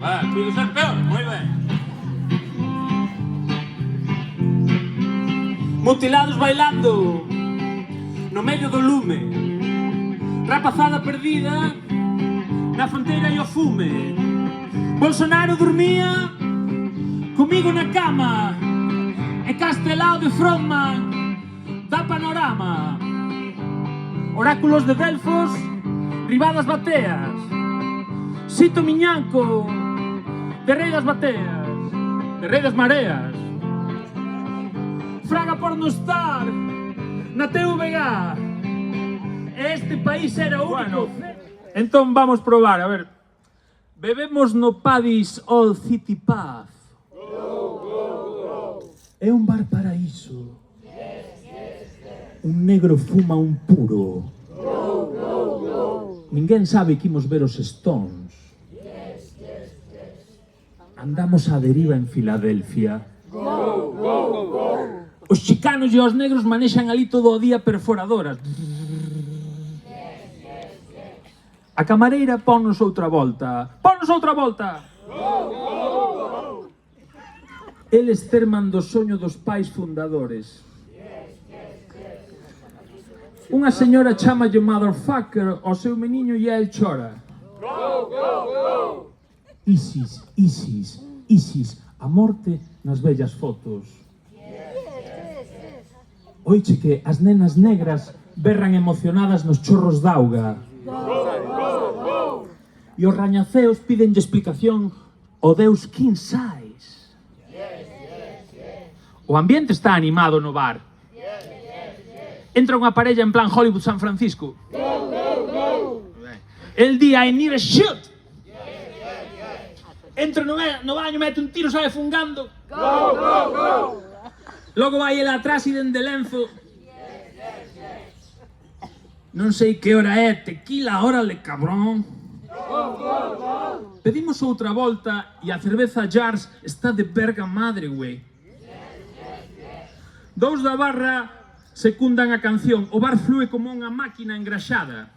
Puede ser peor, moi ben. Mutilados bailando no medio do lume, rapazada perdida na fronteira e o fume. Bolsonaro dormía comigo na cama e Castelao de Frontman dá panorama. Oráculos de Delfos, Ribadas Bateas, Sito Miñanco, de Rei das Bateas, de Rei das Mareas, Fraga por non estar na TVG. Este país era o único. Entón vamos probar, a ver. Bebemos no Paddy's Old City Pub. É un bar paraíso. Un negro fuma un puro. Ninguén sabe que imos ver os Stones. Andamos á deriva en Filadelfia. Os chicanos e os negros manexan ali todo o día perforadoras. A camareira ponnos outra volta. Ponnos outra volta! Eles terman do soño dos pais fundadores. Unha señora chamalle motherfucker ao seu meniño e el chora. Isis, Isis, Isis, a morte nas vellas fotos. Oiche que as nenas negras berran emocionadas nos chorros d'auga. E os rañaceos pídenlle explicación ao deus King Size. O ambiente está animado no bar. Entra unha parella en plan Hollywood San Francisco. El di I need a shoot. Entra no baño, mete un tiro, sabe fungando. Logo vai ele atrás e dende lenzo. Non sei que hora é, tequila, órale, cabrón. Pedimos outra volta e a cerveza Jars está de verga madre, güey. Dous da barra secundan a canción. O bar flúe como unha máquina engraxada.